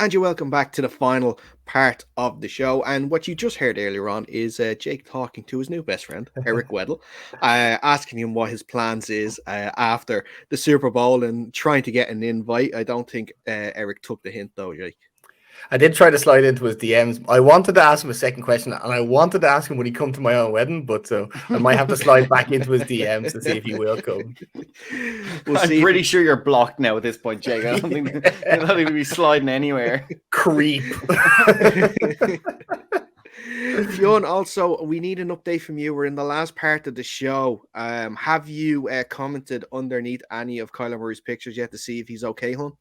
And you're welcome back to the final part of the show. And what you just heard earlier on is Jake talking to his new best friend, Eric Weddle, asking him what his plans is after the Super Bowl and trying to get an invite. I don't think Eric took the hint, though, Jake. I did try to slide into his DMs. I wanted to ask him a second question, and I wanted to ask him would he come to my own wedding, but I might have to slide back into his DMs to see if he will come. I'm pretty sure you're blocked now at this point, Jake. I don't think you're not even be sliding anywhere. Creep. Fionn, also, we need an update from you. We're in the last part of the show. Have you commented underneath any of Kyler Murray's pictures yet to see if he's okay, hon?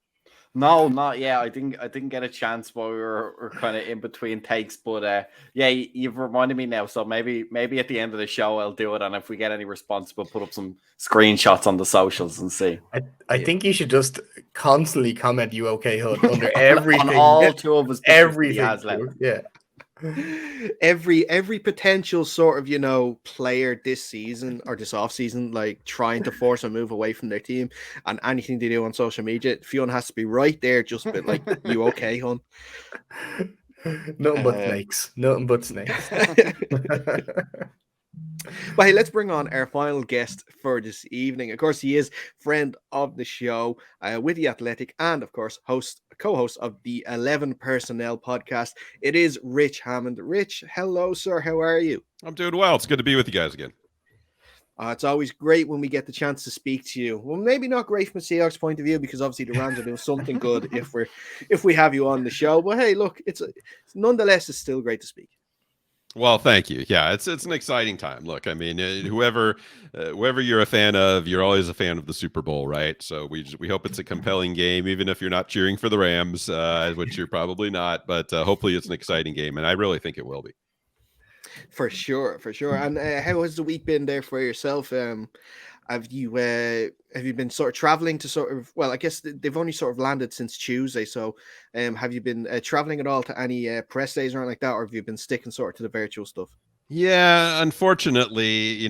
No, not yet. I didn't get a chance while we were kind of in between takes, but yeah, you've reminded me now. So maybe at the end of the show I'll do it, and if we get any response, we'll put up some screenshots on the socials and see. I think you should just constantly comment "you okay, Hood" under everything. On all two of us, everything. Yeah. Every potential sort of player this season or this off season, like trying to force a move away from their team, and anything they do on social media, Fionn has to be right there, just a bit like, "You okay, hon?" Nothing but snakes. But hey, let's bring on our final guest for this evening. Of course, he is friend of the show with The Athletic, and of course, co-host of the 11 Personnel podcast. It is Rich Hammond. Rich, hello, sir. How are you? I'm doing well. It's good to be with you guys again. It's always great when we get the chance to speak to you. Well, maybe not great from a Seahawks point of view, because obviously the Rams are doing something good if we have you on the show. But hey, look, nonetheless, it's still great to speak. Well, thank you. Yeah, it's an exciting time. Look, I mean, whoever you're a fan of, you're always a fan of the Super Bowl, right? So we hope it's a compelling game, even if you're not cheering for the Rams, which you're probably not. But hopefully, it's an exciting game, and I really think it will be. For sure. And how has the week been there for yourself? Have you been sort of traveling to I guess they've only sort of landed since Tuesday. So have you been traveling at all to any press days or anything like that, or have you been sticking sort of to the virtual stuff? Yeah, unfortunately,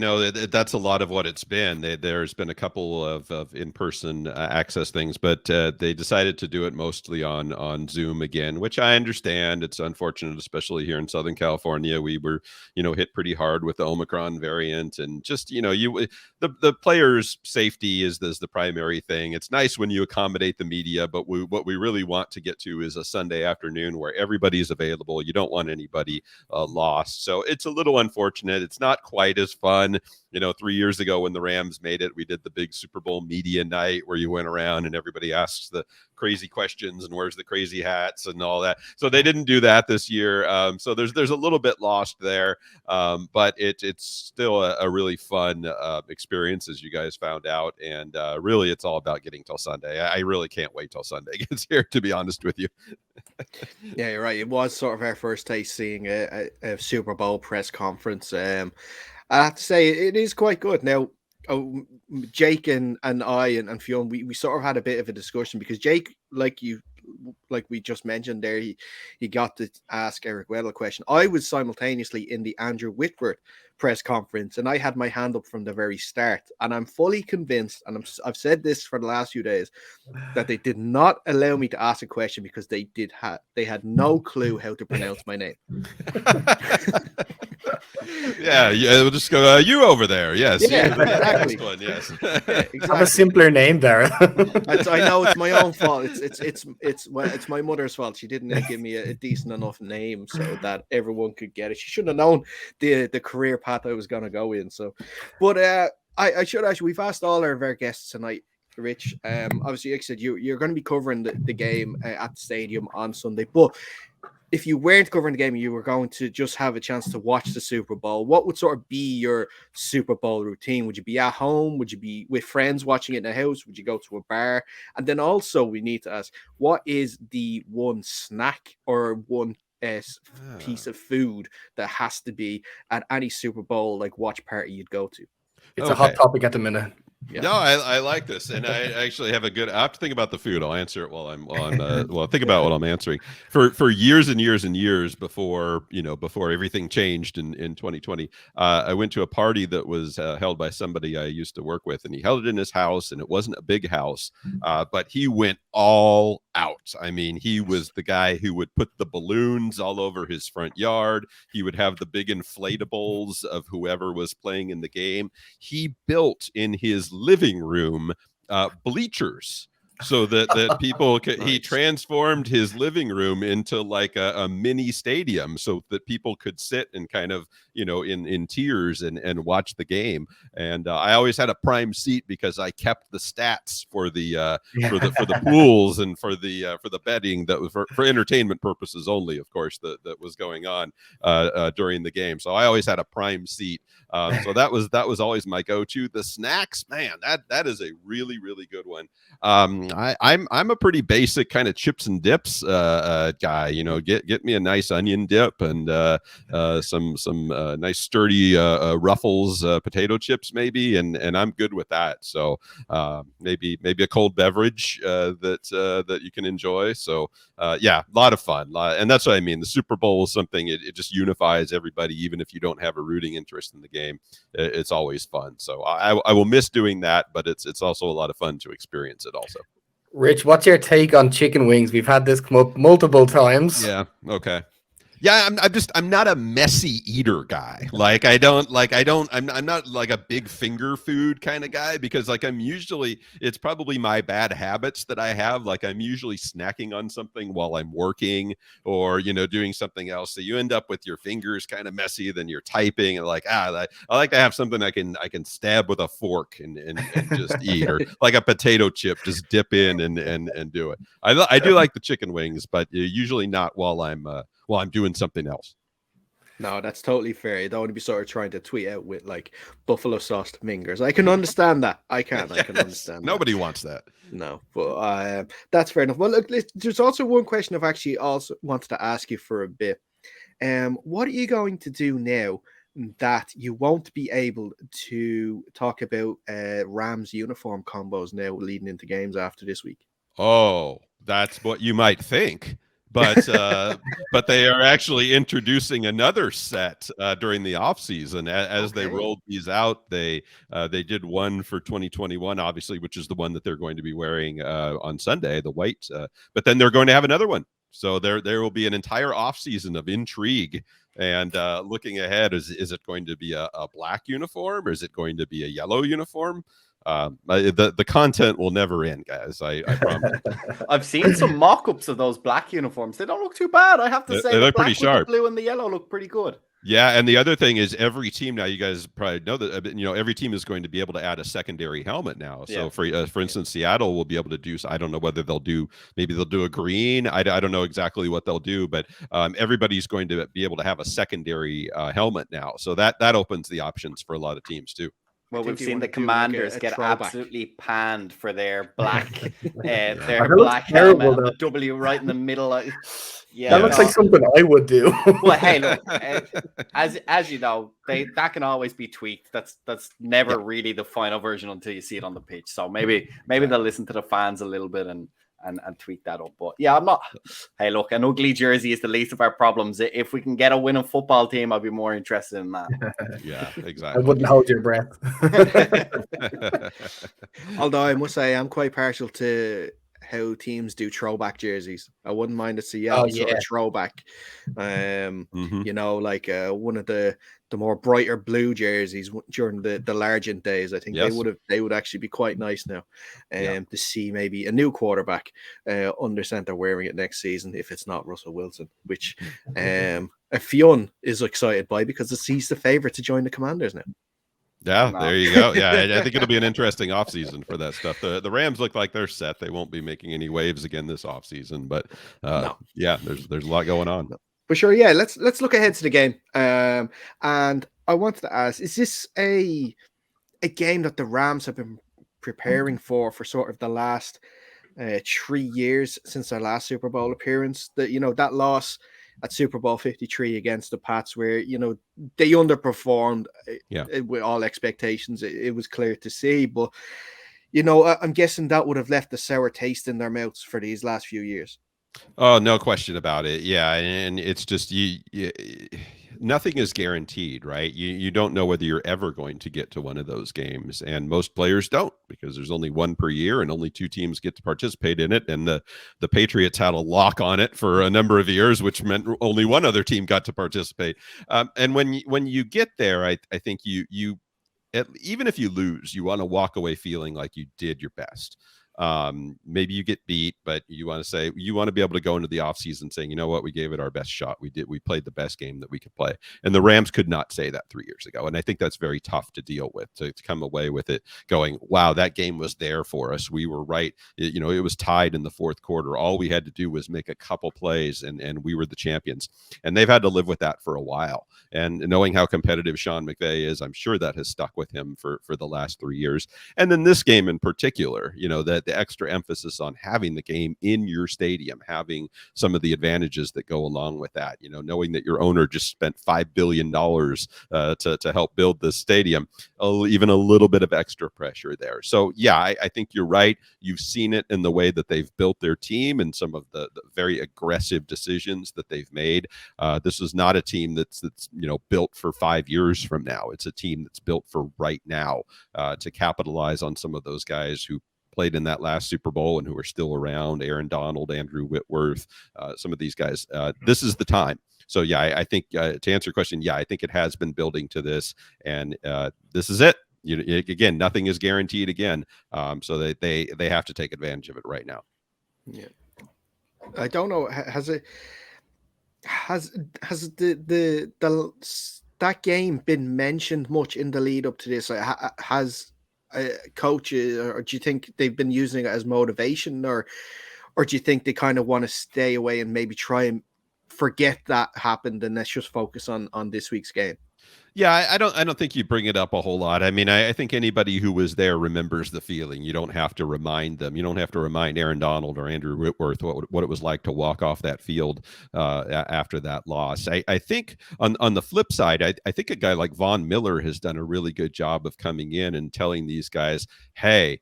that's a lot of what it's been. There's been a couple of in-person access things, but they decided to do it mostly on Zoom again, which I understand. It's unfortunate, especially here in Southern California. We were, hit pretty hard with the Omicron variant, and just, the players' safety is the primary thing. It's nice when you accommodate the media, but what we really want to get to is a Sunday afternoon where everybody's available. You don't want anybody lost. So it's a little unfortunate. It's not quite as fun. 3 years ago when the Rams made it, we did the big Super Bowl media night where you went around and everybody asks the crazy questions and where's the crazy hats and all that. So they didn't do that this year. So there's a little bit lost there. But it's still a really fun experience, as you guys found out. And really, it's all about getting till Sunday. I really can't wait till Sunday gets here, to be honest with you. Yeah, you're right. It was sort of our first taste seeing a Super Bowl press conference. I have to say it is quite good. Now, Jake and I and Fionn, we sort of had a bit of a discussion, because Jake, like we just mentioned there, he got to ask Eric Weddle a question. I was simultaneously in the Andrew Whitworth press conference, and I had my hand up from the very start. And I'm fully convinced, and I've said this for the last few days, that they did not allow me to ask a question because they had no clue how to pronounce my name. Yeah, we'll just go, you over there. Yes. Yeah, exactly. One, yes. Yeah, exactly. Have a simpler name there. I know it's my own fault. It's my mother's fault. She didn't give me a decent enough name so that everyone could get it. She should have known the career path I was going to go in. So, but I should actually. We've asked all our guests tonight, Rich. Obviously, like I said, you're going to be covering the game at the stadium on Sunday, but if you weren't covering the game, you were going to just have a chance to watch the Super Bowl, what would sort of be your Super Bowl routine? Would you be at home? Would you be with friends watching it in the house? Would you go to a bar? And then also we need to ask, what is the one snack or one piece of food that has to be at any Super Bowl like watch party you'd go to? It's a hot topic at the minute. Yeah. No, I like this, and I actually have a good. I have to think about the food. I'll answer it while I'm on. Well, think about what I'm answering. For years and years and years before before everything changed in 2020, I went to a party that was held by somebody I used to work with, and he held it in his house, and it wasn't a big house, but he went all out. I mean, he was the guy who would put the balloons all over his front yard. He would have the big inflatables of whoever was playing in the game. He built in his living room bleachers so that people could, he transformed his living room into like a mini stadium so that people could sit and kind of in tiers and watch the game. And I always had a prime seat because I kept the stats for the for the pools and for the betting that was for entertainment purposes only, of course, that was going on during the game. So I always had a prime seat. So that was always my go-to. The snacks, man, that is a really, really good one. I'm a pretty basic kind of chips and dips guy. Get me a nice onion dip and some nice sturdy Ruffles potato chips maybe, and I'm good with that. So maybe a cold beverage that you can enjoy. So yeah, a lot of fun, and that's what I mean. The Super Bowl is something, it just unifies everybody, even if you don't have a rooting interest in the game. It's always fun. So I will miss doing that, but it's also a lot of fun to experience it also. Rich, what's your take on chicken wings? We've had this come up multiple times. Yeah. Okay. Yeah, I'm not a messy eater guy. I'm not like a big finger food kind of guy, because like it's probably my bad habits that I have. Like I'm usually snacking on something while I'm working or, doing something else. So you end up with your fingers kind of messy, then you're typing and I like to have something I can stab with a fork and just eat, or like a potato chip, just dip in and do it. I do like the chicken wings, but usually not while I'm doing something else. No, that's totally fair. You don't want to be sort of trying to tweet out with like buffalo sauce fingers. I can understand that. I can understand. Nobody wants that. No, but that's fair enough. Well, look, there's also one question I've actually also wanted to ask you for a bit. What are you going to do now that you won't be able to talk about Rams uniform combos now leading into games after this week? Oh, that's what you might think. But they are actually introducing another set during the offseason. As they rolled these out, they did one for 2021, obviously, which is the one that they're going to be wearing on Sunday, the white. But then they're going to have another one. So there will be an entire offseason of intrigue. And looking ahead, is it going to be a black uniform, or is it going to be a yellow uniform? The content will never end, guys. I promise. I've seen some mock-ups of those black uniforms. They don't look too bad, I have to say. They're pretty sharp. The blue and the yellow look pretty good. Yeah, and the other thing is every team now, you guys probably know that every team is going to be able to add a secondary helmet now. So for instance, Seattle will be able to do. I don't know whether maybe they'll do a green. I don't know exactly what they'll do, but everybody's going to be able to have a secondary helmet now. So that opens the options for a lot of teams too. Well, we've seen the Commanders get absolutely panned for their black, their black helmet, the W right in the middle. Yeah, that looks like something I would do. Well, hey, look, as you know, that can always be tweaked. That's never really the final version until you see it on the pitch. So maybe they'll listen to the fans a little bit and tweak that up. But yeah, I'm not. Hey, look, an ugly jersey is the least of our problems. If we can get a winning football team, I'd be more interested in that. Yeah, exactly. I wouldn't hold your breath. Although I must say, I'm quite partial to how teams do throwback jerseys. I wouldn't mind to see sort of throwback. Like one of the more brighter blue jerseys during the Largent days. I think they would actually be quite nice now. To see maybe a new quarterback under center wearing it next season, if it's not Russell Wilson, which Fionn is excited by because he's the favorite to join the Commanders now. Yeah, there you go. Yeah, I think it'll be an interesting offseason for that stuff. The Rams look like they're set. They won't be making any waves again this offseason, but yeah, there's a lot going on. For sure, yeah. Let's look ahead to the game. And I wanted to ask: is this a game that the Rams have been preparing for sort of the last 3 years since their last Super Bowl appearance? That that loss at Super Bowl 53 against the Pats, where, you know, they underperformed with all expectations. It was clear to see, but, you know, I'm guessing that would have left a sour taste in their mouths for these last few years. Oh, no question about it. Yeah, and it's just nothing is guaranteed, right? You don't know whether you're ever going to get to one of those games, and most players don't, because there's only one per year and only 2 teams get to participate in it. And the Patriots had a lock on it for a number of years, which meant only one other team got to participate. And when you get there, I think even if you lose, you want to walk away feeling like you did your best. Maybe you get beat, but you want to be able to go into the offseason saying, you know what, we gave it our best shot. We played the best game that we could play. And the Rams could not say that 3 years ago. And I think that's very tough to deal with, to come away with it going, wow, that game was there for us. We were right. It was tied in the fourth quarter. All we had to do was make a couple plays and we were the champions. And they've had to live with that for a while. And knowing how competitive Sean McVay is, I'm sure that has stuck with him for the last 3 years. And then this game in particular, that the extra emphasis on having the game in your stadium, having some of the advantages that go along with that, knowing that your owner just spent $5 billion to help build this stadium, even a little bit of extra pressure there. So yeah, I think you're right. You've seen it in the way that they've built their team and some of the very aggressive decisions that they've made. This is not a team that's built for 5 years from now. It's a team that's built for right now, to capitalize on some of those guys who played in that last Super Bowl and who are still around. Aaron Donald, Andrew Whitworth, some of these guys. This is the time. So yeah, I think to answer your question, yeah, I think it has been building to this, and this is it. Again, nothing is guaranteed again. So they have to take advantage of it right now. Yeah, I don't know. Has that game been mentioned much in the lead up to this? Has coaches, or do you think they've been using it as motivation, or do you think they kind of want to stay away and maybe try and forget that happened and let's just focus on this week's game? Yeah, I don't think you bring it up a whole lot. I mean, I think anybody who was there remembers the feeling. You don't have to remind them. You don't have to remind Aaron Donald or Andrew Whitworth what it was like to walk off that field after that loss. I think on the flip side, I think a guy like Von Miller has done a really good job of coming in and telling these guys, hey,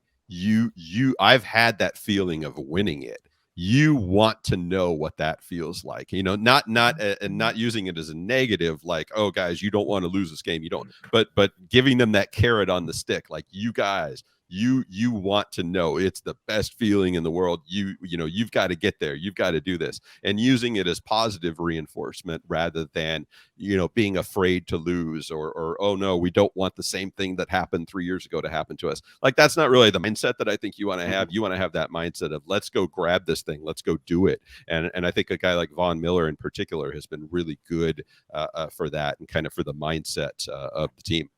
I've had that feeling of winning it. You want to know what that feels like, not using it as a negative, like, oh guys, you don't want to lose this game. You don't, but giving them that carrot on the stick. Like, you guys, you want to know it's the best feeling in the world. You've got to get there. You've got to do this, and using it as positive reinforcement rather than, being afraid to lose or, oh no, we don't want the same thing that happened 3 years ago to happen to us. Like, that's not really the mindset that I think you want to have. You want to have that mindset of, let's go grab this thing. Let's go do it. And I think a guy like Von Miller in particular has been really good for that, and kind of for the mindset of the team.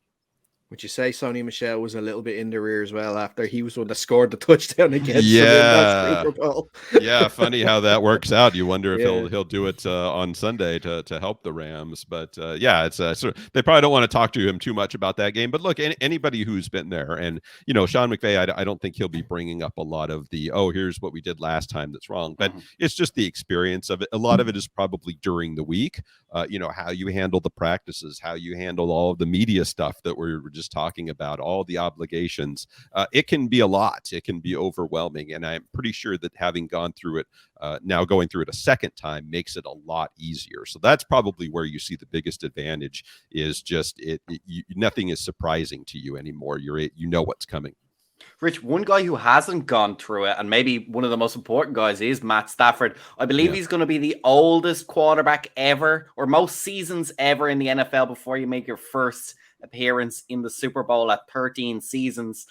Would you say Sonny Michel was a little bit in the rear as well after he was one that scored the touchdown against them in that Super Bowl? Yeah, funny how that works out. You wonder if he'll do it on Sunday to help the Rams. But yeah, it's they probably don't want to talk to him too much about that game. But look, anybody who's been there, and Sean McVay, I don't think he'll be bringing up a lot of the, oh, here's what we did last time that's wrong. But it's just the experience of it. A lot of it is probably during the week. How you handle the practices, how you handle all of the media stuff that we're just talking about, all the obligations. It can be a lot. It can be overwhelming. And I'm pretty sure that having gone through it, now going through it a second time makes it a lot easier. So that's probably where you see the biggest advantage, is just nothing is surprising to you anymore. You know what's coming. Rich, one guy who hasn't gone through it, and maybe one of the most important guys, is Matt Stafford. I believe he's going to be the oldest quarterback ever, or most seasons ever in the NFL before you make your first appearance in the Super Bowl at 13 seasons.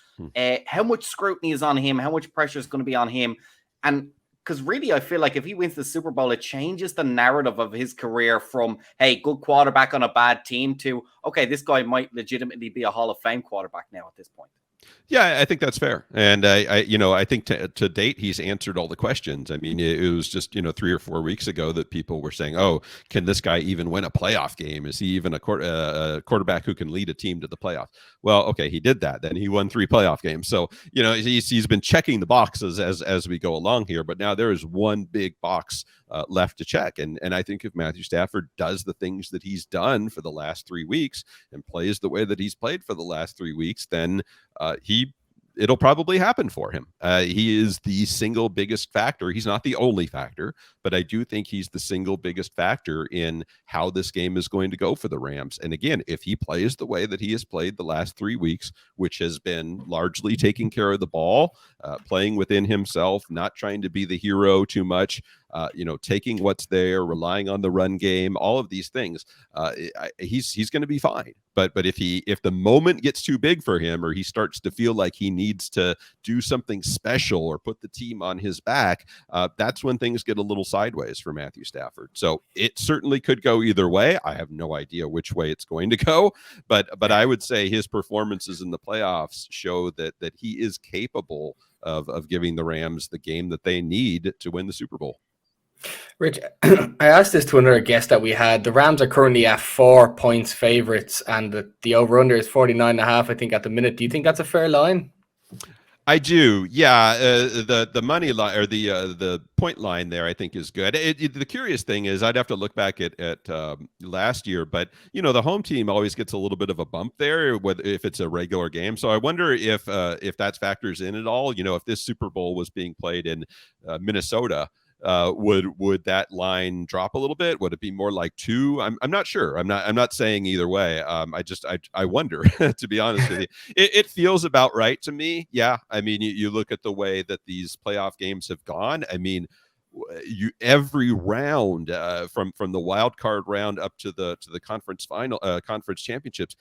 How much scrutiny is on him? How much pressure is going to be on him? And because really, I feel like if he wins the Super Bowl, it changes the narrative of his career from, hey, good quarterback on a bad team, to, okay, this guy might legitimately be a Hall of Fame quarterback now at this point. Yeah, I think that's fair, and I think to date he's answered all the questions. I mean, it was just 3 or 4 weeks ago that people were saying, "Oh, can this guy even win a playoff game? Is he even a quarterback who can lead a team to the playoffs?" Well, okay, he did that. Then he won 3 playoff games, so he's been checking the boxes as we go along here. But now there is one big box left to check, and I think if Matthew Stafford does the things that he's done for the last 3 weeks and plays the way that he's played for the last 3 weeks, then it'll probably happen for him. He is the single biggest factor. He's not the only factor, but I do think he's the single biggest factor in how this game is going to go for the Rams. And again, if he plays the way that he has played the last 3 weeks, which has been largely taking care of the ball, playing within himself, not trying to be the hero too much, taking what's there, relying on the run game, all of these things, he's going to be fine. But if the moment gets too big for him, or he starts to feel like he needs to do something special or put the team on his back, that's when things get a little sideways for Matthew Stafford. So it certainly could go either way. I have no idea which way it's going to go, but I would say his performances in the playoffs show that he is capable of giving the Rams the game that they need to win the Super Bowl. Rich, I asked this to another guest that we had. The Rams are currently at 4 points favorites, and the over-under is 49.5, I think, at the minute. Do you think that's a fair line? I do, yeah. The money line, or the point line there, I think is good. The curious thing is, I'd have to look back at last year, but the home team always gets a little bit of a bump there, if it's a regular game. So I wonder if that factors in at all. If this Super Bowl was being played in Minnesota, would that line drop a little bit? Would it be more like 2? I'm not sure. I'm not saying either way. I wonder, to be honest with you. It feels about right to me. Yeah. I mean, you look at the way that these playoff games have gone. I mean, every round from the wild card round up to the conference final, conference championships,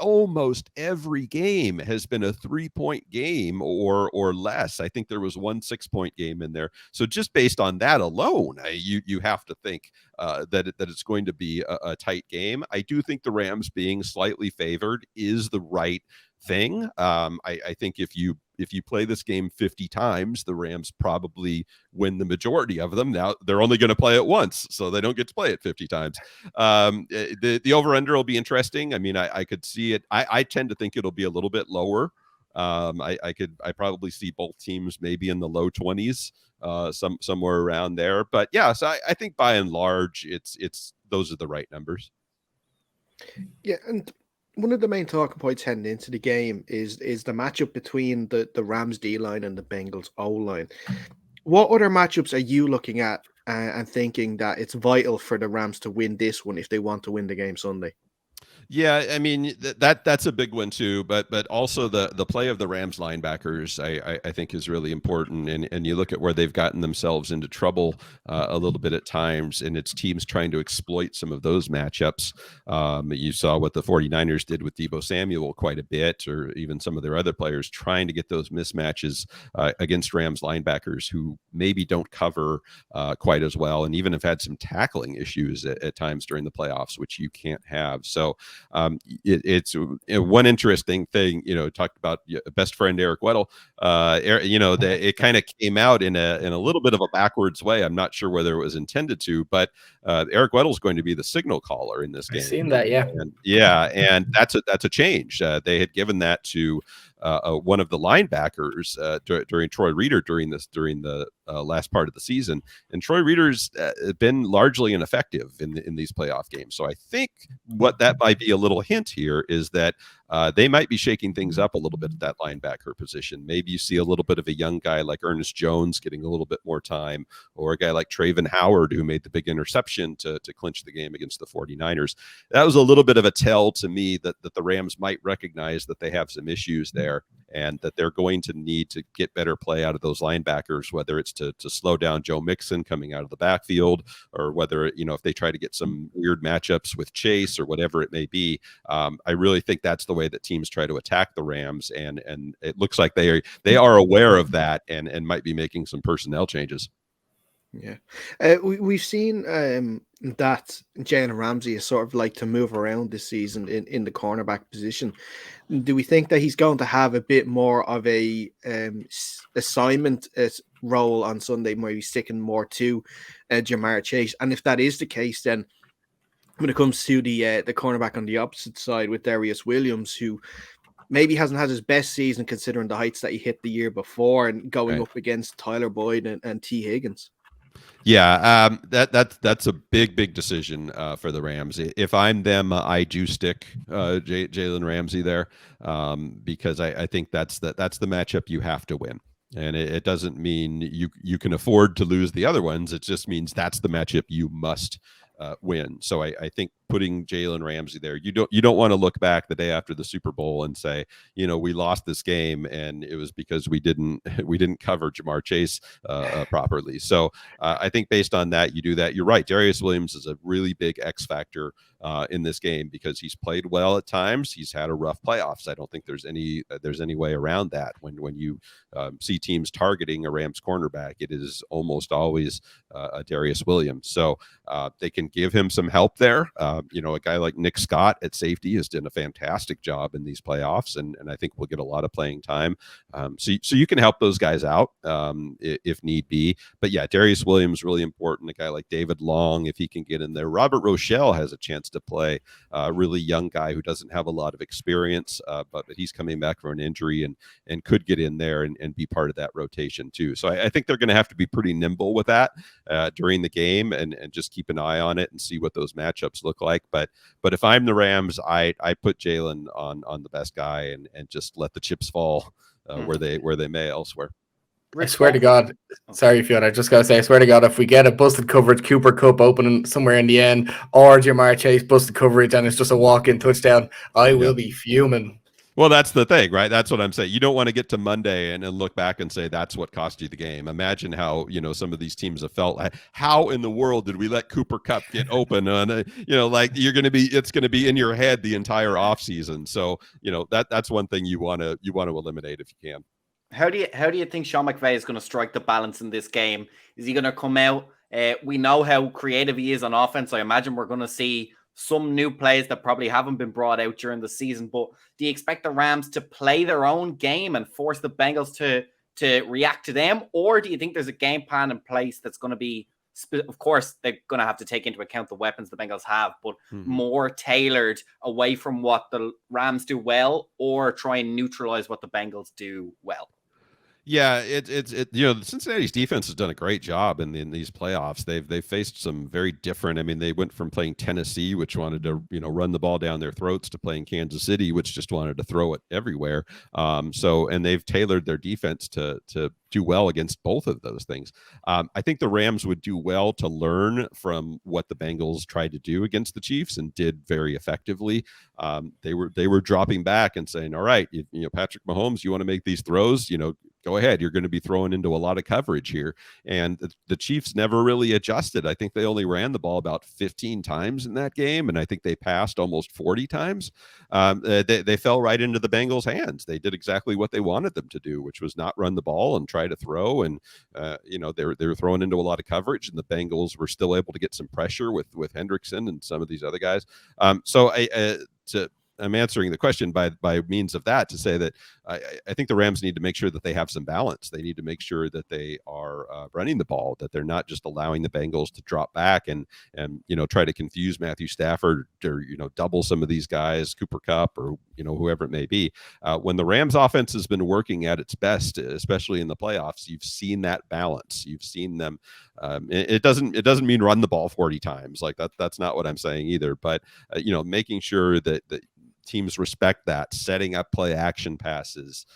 almost every game has been a 3-point game or less. I think there was one 6-point game in there. So just based on that alone, you have to think that it's going to be a tight game. I do think the Rams being slightly favored is the right thing. I think if you play this game 50 times, the Rams probably win the majority of them. Now they're only going to play it once, so they don't get to play it 50 times. The over-under will be interesting. I mean, I could see it. I tend to think it'll be a little bit lower. I probably see both teams maybe in the low 20s, somewhere around there. But yeah, so I think by and large, it's those are the right numbers. Yeah, and one of the main talking points heading into the game is the matchup between the Rams D line and the Bengals O line. What other matchups are you looking at and thinking that it's vital for the Rams to win this one if they want to win the game Sunday? Yeah, I mean that's a big one too, but also the play of the Rams linebackers I think is really important, and you look at where they've gotten themselves into trouble a little bit at times, and it's teams trying to exploit some of those matchups. You saw what the 49ers did with Deebo Samuel quite a bit, or even some of their other players trying to get those mismatches against Rams linebackers who maybe don't cover quite as well, and even have had some tackling issues at times during the playoffs, which you can't have. So it's one interesting thing, talked about best friend Eric Weddle. It kind of came out in a little bit of a backwards way. I'm not sure whether it was intended to, but Eric Weddle's going to be the signal caller in this game. I've seen that, yeah. And that's a change. They had given that to one of the linebackers during Troy Reeder during the last part of the season, and Troy Reeder's been largely ineffective in these playoff games. So I think what that might be a little hint here is that they might be shaking things up a little bit at that linebacker position. Maybe you see a little bit of a young guy like Ernest Jones getting a little bit more time, or a guy like Traven Howard who made the big interception to clinch the game against the 49ers. That was a little bit of a tell to me that the Rams might recognize that they have some issues there, and that they're going to need to get better play out of those linebackers, whether it's to slow down Joe Mixon coming out of the backfield, or whether, if they try to get some weird matchups with Chase or whatever it may be. I really think that's the way that teams try to attack the Rams, and it looks like they are aware of that and might be making some personnel changes. Yeah, we've seen that Jalen Ramsey is sort of like to move around this season in the cornerback position. Do we think that he's going to have a bit more of a assignment role on Sunday, where he's sticking more to Jamar Chase? And if that is the case, then when it comes to the cornerback on the opposite side with Darius Williams, who maybe hasn't had his best season considering the heights that he hit the year before, and going up against Tyler Boyd and T. Higgins. Yeah, that's a big decision for the Rams. If I'm them, I do stick Jalen Ramsey there because I think that's the matchup you have to win. And it doesn't mean you can afford to lose the other ones. It just means that's the matchup you must win. So I think putting Jalen Ramsey there, you don't want to look back the day after the Super Bowl and say, we lost this game and it was because we didn't cover Jamar Chase properly. So I think based on that, you do that. You're right. Darius Williams is a really big X factor in this game because he's played well at times. He's had a rough playoffs. I don't think there's any way around that. When you see teams targeting a Rams cornerback, it is almost always a Darius Williams. So they can give him some help there. A guy like Nick Scott at safety has done a fantastic job in these playoffs, and I think we'll get a lot of playing time. So you can help those guys out if need be. But yeah, Darius Williams really important. A guy like David Long, if he can get in there. Robert Rochelle has a chance to play. A really young guy who doesn't have a lot of experience, but he's coming back from an injury and could get in there and be part of that rotation too. So I think they're going to have to be pretty nimble with that during the game and just keep an eye on it and see what those matchups look like. But if I'm the Rams, I put Jalen on the best guy and just let the chips fall where they may elsewhere. I swear to God, sorry, Fiona, I just got to say, I swear to God, if we get a busted coverage, Cooper Kupp opening somewhere in the end, or Jamar Chase busted coverage and it's just a walk-in touchdown, I will be fuming. Well, that's the thing, right? That's what I'm saying. You don't want to get to Monday and look back and say that's what cost you the game. Imagine how, some of these teams have felt. How in the world did we let Cooper Kupp get open on it's going to be in your head the entire offseason. So, that's one thing you want to eliminate if you can. How do you think Sean McVay is going to strike the balance in this game? Is he going to come out? We know how creative he is on offense. I imagine we're going to see some new plays that probably haven't been brought out during the season. But do you expect the Rams to play their own game and force the Bengals to react to them? Or do you think there's a game plan in place that's going to be, of course, they're going to have to take into account the weapons the Bengals have, but more tailored away from what the Rams do well, or try and neutralize what the Bengals do well? Yeah, Cincinnati's defense has done a great job in these playoffs. They've faced some very different. I mean, they went from playing Tennessee, which wanted to run the ball down their throats, to playing Kansas City, which just wanted to throw it everywhere. And they've tailored their defense to do well against both of those things. I think the Rams would do well to learn from what the Bengals tried to do against the Chiefs and did very effectively. They were dropping back and saying, "All right, Patrick Mahomes, you want to make these throws? Go ahead. You're going to be thrown into a lot of coverage here." And the Chiefs never really adjusted. I think they only ran the ball about 15 times in that game, and I think they passed almost 40 times. They fell right into the Bengals' hands. They did exactly what they wanted them to do, which was not run the ball and try to throw. And they were thrown into a lot of coverage, and the Bengals were still able to get some pressure with Hendrickson and some of these other guys. I'm answering the question by means of that to say that I think the Rams need to make sure that they have some balance. They need to make sure that they are running the ball, that they're not just allowing the Bengals to drop back and try to confuse Matthew Stafford or double some of these guys, Cooper Kupp or whoever it may be. When the Rams offense has been working at its best, especially in the playoffs, you've seen that balance. You've seen them. It doesn't mean run the ball 40 times. Like that's not what I'm saying either. But making sure that teams respect that, setting up play action passes.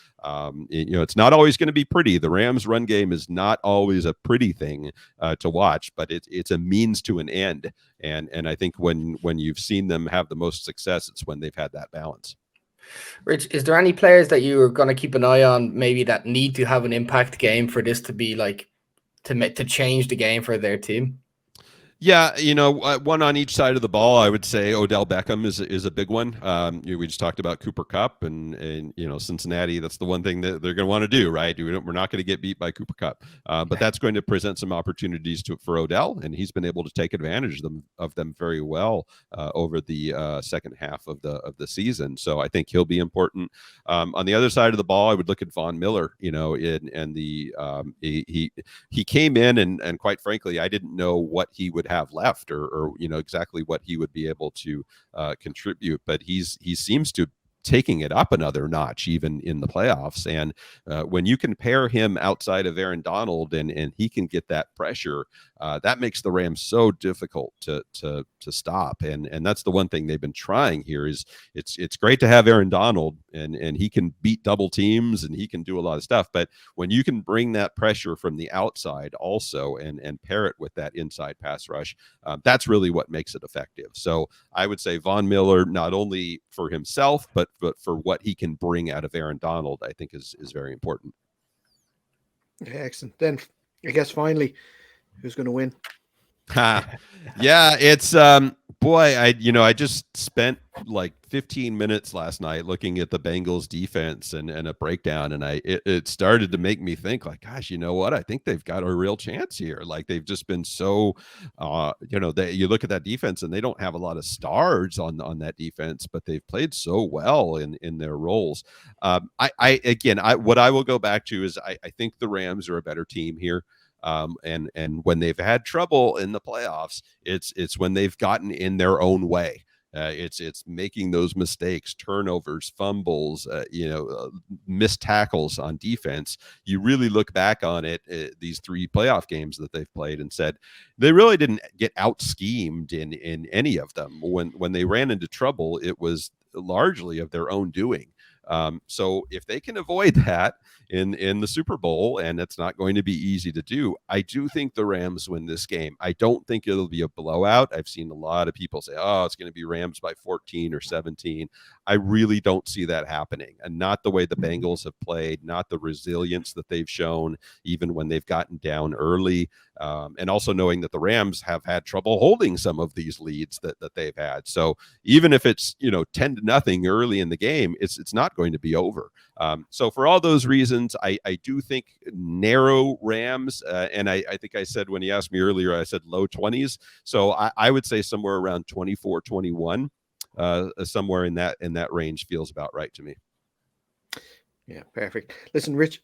It's not always going to be pretty. The Rams run game is not always a pretty thing to watch, but it's a means to an end. And I think when you've seen them have the most success, it's when they've had that balance. Rich, is there any players that you are going to keep an eye on, maybe that need to have an impact game for this to be like to change the game for their team? Yeah, one on each side of the ball. I would say Odell Beckham is a big one. We just talked about Cooper Kupp and Cincinnati. That's the one thing that they're going to want to do, right? We're not going to get beat by Cooper Kupp, but that's going to present some opportunities for Odell, and he's been able to take advantage of them very well over the second half of the season. So I think he'll be important. On the other side of the ball, I would look at Von Miller. He came in and quite frankly, I didn't know what he would have left or exactly what he would be able to contribute, but he seems to taking it up another notch even in the playoffs. And when you can pair him outside of Aaron Donald and he can get that pressure, that makes the Rams so difficult to stop. And that's the one thing they've been trying here is it's great to have Aaron Donald and he can beat double teams and he can do a lot of stuff. But when you can bring that pressure from the outside also and pair it with that inside pass rush, that's really what makes it effective. So I would say Von Miller, not only for himself, but for what he can bring out of Aaron Donald, I think is very important. Yeah, excellent. Then I guess finally, who's going to win? Yeah, it's boy, I just spent like 15 minutes last night looking at the Bengals defense and a breakdown, and it started to make me think like, gosh, you know what? I think they've got a real chance here. Like they've just been so, you look at that defense and they don't have a lot of stars on that defense, but they've played so well in their roles. What I will go back to is I think the Rams are a better team here. And when they've had trouble in the playoffs, it's when they've gotten in their own way. It's making those mistakes, turnovers, fumbles, missed tackles on defense. You really look back on it, these 3 playoff games that they've played, and said they really didn't get out schemed in any of them. When they ran into trouble, it was largely of their own doing. So if they can avoid that in the Super Bowl, and it's not going to be easy to do, I do think the Rams win this game. I don't think it'll be a blowout. I've seen a lot of people say, oh, it's going to be Rams by 14 or 17. I really don't see that happening, and not the way the Bengals have played, not the resilience that they've shown, even when they've gotten down early. And also knowing that the Rams have had trouble holding some of these leads that they've had. So even if it's 10-0 early in the game, it's not going to be over. So for all those reasons, I do think narrow Rams, and I think I said when he asked me earlier, I said low 20s. So I would say somewhere around 24-21, somewhere in that range feels about right to me. Yeah, perfect. Listen, Rich,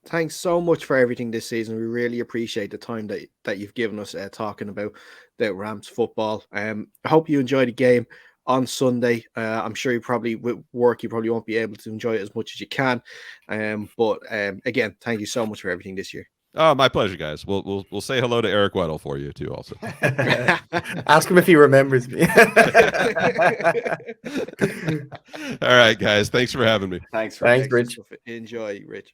thanks so much for everything this season. We really appreciate the time that you've given us talking about the Rams football. I hope you enjoy the game on Sunday. I'm sure with work you probably won't be able to enjoy it as much as you can. But again, thank you so much for everything this year. Oh, my pleasure, guys. We'll say hello to Eric Weddle for you too, also. Ask him if he remembers me. All right, guys. Thanks for having me. Thanks, Rich. Enjoy, Rich.